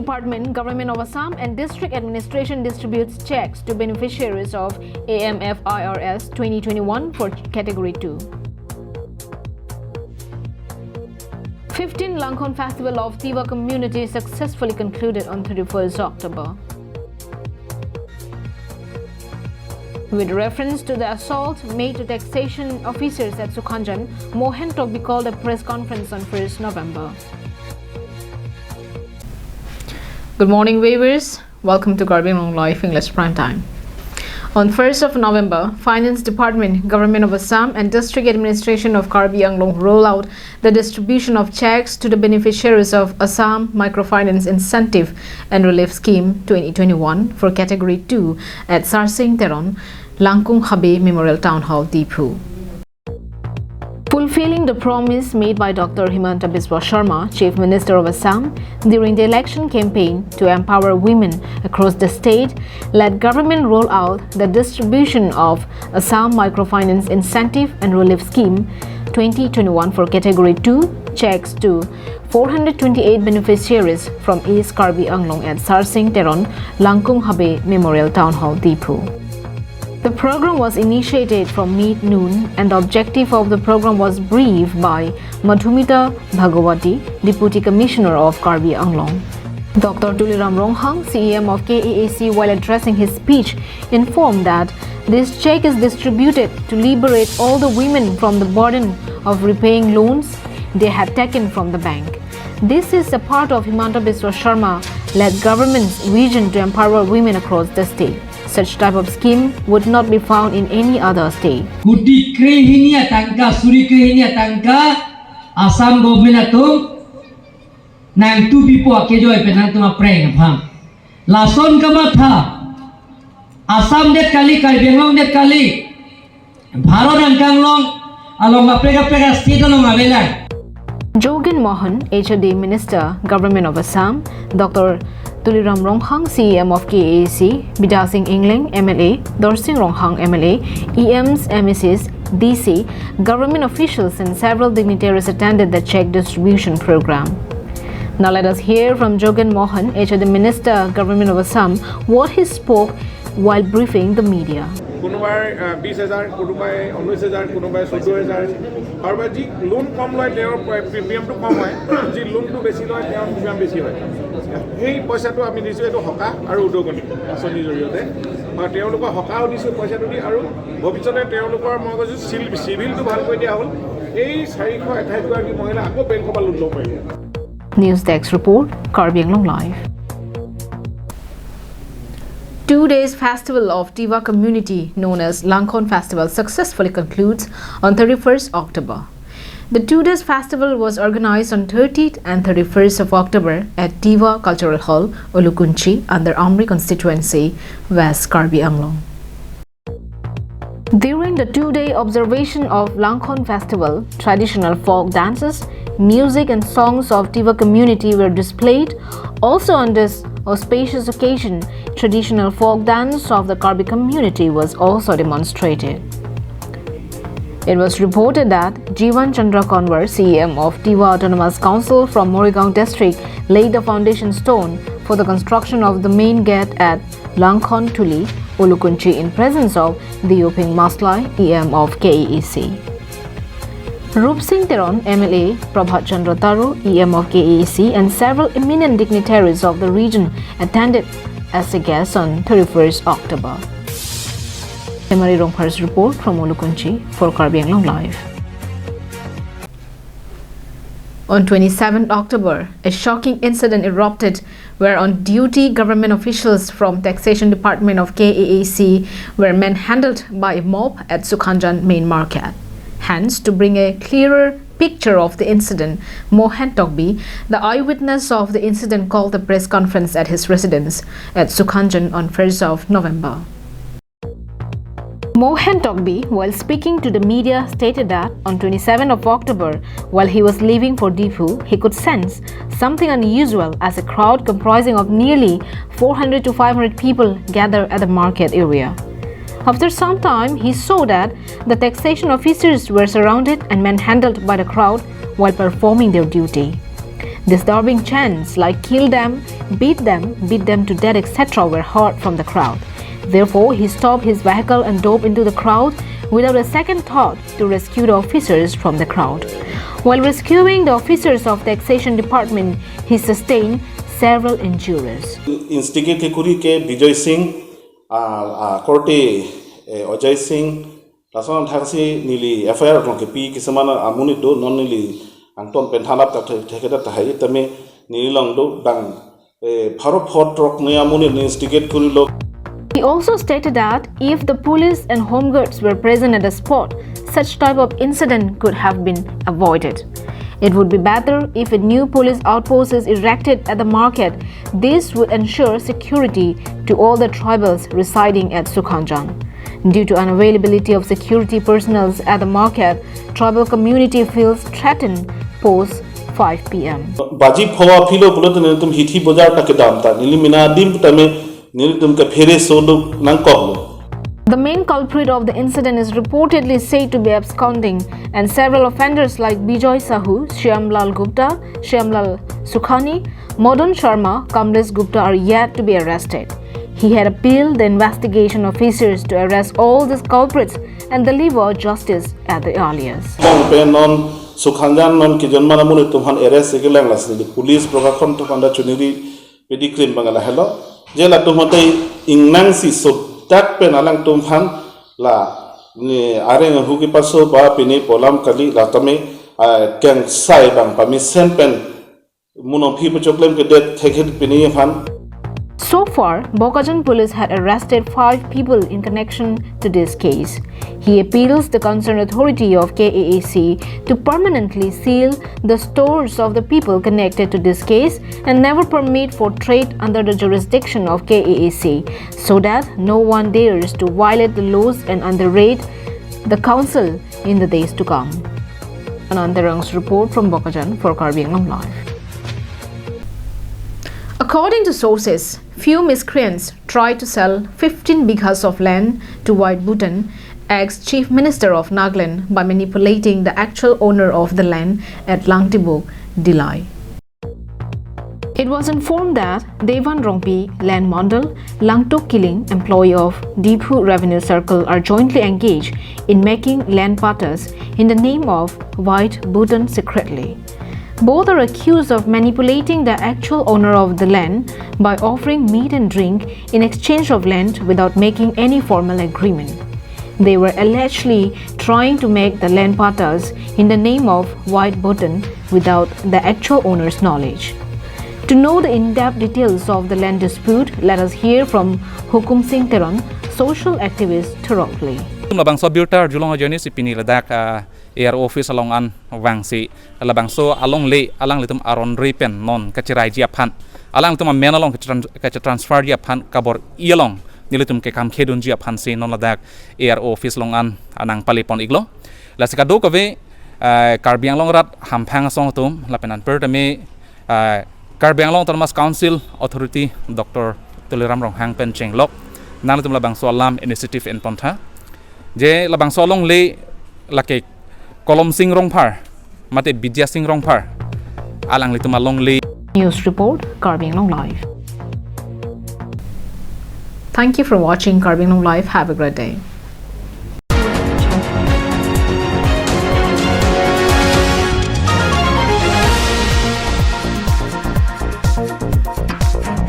Department, Government of Assam and District Administration distributes checks to beneficiaries of AMFIRS 2021 for Category 2. 15th Langkhon Festival of Diva community successfully concluded on 31st October. With reference to the assault made to taxation officers at Sukhanjang, Mohan Tokbi called a press conference on 1st November. Good morning, viewers. Welcome to KAL English English Prime Time. On 1st of November, Finance Department, Government of Assam and District Administration of KAL roll out the distribution of checks to the beneficiaries of Assam Microfinance Incentive and Relief Scheme 2021 for Category 2 at Sarsing Teron, Langkung Habe Memorial Town Hall, Dipu. Fulfilling the promise made by Dr. Himanta Biswa Sharma, Chief Minister of Assam, during the election campaign to empower women across the state, let government roll out the distribution of Assam Microfinance Incentive and Relief Scheme 2021 for Category 2 checks to 428 beneficiaries from East Karbi Anglong at Sarsing Teron, Langkung Habe Memorial Town Hall, Dipu. The program was initiated from mid-noon and the objective of the program was briefed by Madhumita Bhagawati, Deputy Commissioner of Karbi Anglong. Dr. Tuliram Ronghang, CEM of KAAC, while addressing his speech, informed that this check is distributed to liberate all the women from the burden of repaying loans they had taken from the bank. This is a part of Himanta Biswa Sharma-led government's vision to empower women across the state. Such type of scheme would not be found in any other state. Kuti krehinia tangka, suri krehinia tangka, Assam government atung, nang tu pipo akejoy penang tu apreng phang. Lason kamatha, Assam det kali, Karbi det kali, Bharat angkang long, along aprega state along avelang. Jogen Mohan, HOD Minister, Government of Assam, Dr. Tuliram Ronghang, CEM of KAAC, Bida Singh Ingling, MLA, Dorsing Ronghang, MLA, EMs, MECs, DC, government officials and several dignitaries attended the check distribution program. Now let us hear from Jogen Mohan, HOD Minister, Government of Assam, what he spoke while briefing the media. কোনোবাই 20,000 কোনোবাই 19,000 কোনোবাই 14,000 কাৰোবাৰ যি loan কম লয় তেওঁৰ প্ৰিমিয়ামটো কম হয় যি লোনটো বেছি লয় তেওঁৰ প্ৰিমিয়াম বেছি হয় সেই পইচাটো আমি দিছোঁ এইটো হকা আৰু উদগনি আঁচনিৰ জৰিয়তে মই তেওঁলোকক হকাও দিছোঁ পইচাটো দি আৰু ভৱিষ্যতে তেওঁলোকৰ মই কৈছোঁ চিভিলটো ভালকৈ দিয়া হ'ল এই 428 গৰাকী মহিলা আকৌ বেংকৰ পৰা লোন ল'ব পাৰিব। News Desk Report, KAL Live. 2 days festival of Diva community known as Langkhon Festival successfully concludes on 31st October. The 2 days festival was organized on 30th and 31st of October at Diva Cultural Hall, Olukunchi, under Amri constituency, West Karbi Anglong. During the 2-day observation of Langkhon Festival, traditional folk dances, music and songs of Diva community were displayed. Also on this auspicious occasion, traditional folk dance of the Karbi community was also demonstrated. It was reported that Jivan Chandra Konwar, CEM of Diva Autonomous Council from Morrigaon district, laid the foundation stone for the construction of the main gate at Langkhon Tuli, Olukunchi in presence of Dioping Maslai, EM of KAAC. Rup Singh Teron, MLA, Prabhat Chandra Taru, EM of KAAC, and several eminent dignitaries of the region attended as a guest on 31st October. Emari Rongpar's report from Olukunchi for KAL Live. On 27th October, a shocking incident erupted where on-duty government officials from Taxation Department of KAAC were manhandled by a mob at Sukhanjang main market. Hence, to bring a clearer picture of the incident, Mohan Tokbi, the eyewitness of the incident, called a press conference at his residence at Sukhanjang on 1st of November. Mohan Tokbi, while speaking to the media, stated that on 27th of October, while he was leaving for Dipu, he could sense something unusual as a crowd comprising of nearly 400 to 500 people gathered at the market area. After some time, he saw that the taxation officers were surrounded and manhandled by the crowd while performing their duty. Disturbing chants like kill them, beat them to death, etc. were heard from the crowd. Therefore, he stopped his vehicle and dove into the crowd without a second thought to rescue the officers from the crowd. While rescuing the officers of the Taxation Department, he sustained several injuries. Instigate kuri ke Bijoy Singh, Korte Ojay Singh, lason thasi nili FIR ron ke pi kisamana amuni do non nili angton penthalap ta thekeda tahai tame nilong do dang pharo phot rok ne amuni instigate kuri lok. He also stated that if the police and home guards were present at the spot, such type of incident could have been avoided. It would be better if a new police outpost is erected at the market. This would ensure security to all the tribals residing at Sukhanjang. Due to unavailability of security personnel at the market, tribal community feels threatened post 5 p.m. Baji phawa philo bulatan tum hithi bazar ta ke dam ta nilimina dim tame nilitum ka phere solo nang ko. The main culprit of the incident is reportedly said to be absconding, and several offenders like Bijoy Sahu, Shyamlal Gupta, Shyamlal Sukhani, Madan Sharma, Kamlesh Gupta are yet to be arrested. He had appealed the investigation officers to arrest all these culprits and deliver justice at the earliest. Non Sukhanjang non ki janmana mune tumhan arrest segelang las ni police prokakon to kanda chuniri pedikrim bangala hello jela tumate ingnang si so tak penalang tumhan la ni areng huki paso ba pini polam kali la tame keng sai bang permission pen muno phi choklem ke det theket pini fan. So far, Bokajan police had arrested 5 people in connection to this case. He appeals the concerned authority of KAAC to permanently seal the stores of the people connected to this case and never permit for trade under the jurisdiction of KAAC, so that no one dares to violate the laws and underrate the council in the days to come. Anandarang's report from Bokajan for KAL Live. According to sources, few miscreants tried to sell 15 bighas of land to White Bhutan, ex-Chief Minister of Nagaland, by manipulating the actual owner of the land at Langtibuk, Dilai. It was informed that Devan Rongpi, Land Mondal, Langtok Kiling, employee of Deephu Revenue Circle, are jointly engaged in making land patas in the name of White Bhutan secretly. Both are accused of manipulating the actual owner of the land by offering meat and drink in exchange of land without making any formal agreement. They were allegedly trying to make the land patas in the name of White Bhutan without the actual owner's knowledge. To know the in-depth details of the land dispute, let us hear from Hukum Singh Teron, social activist Turokli. Labangso builder julong ajoni si pini ladak air office along an wangsi labangso along le alang litum aron ripen non kachirai jiaphan alang litum men along kach transfer jiaphan kabor ialong nilitum ke kam khedun jiaphan si non ladak air office long an anang palipon iglo lasika do kave karbiang long rat hamphang song tum lapenan pertame karbiang long Thomas Council Authority Dr. Tuliram Rong Hang Pen Chenglok nalitum labangso alam initiative in Pontha je labangso long le lake kolom sing rong par mate bidya sing rong par alang litum along le. News report KAL Live. Thank you for watching KAL Live. Have a great day.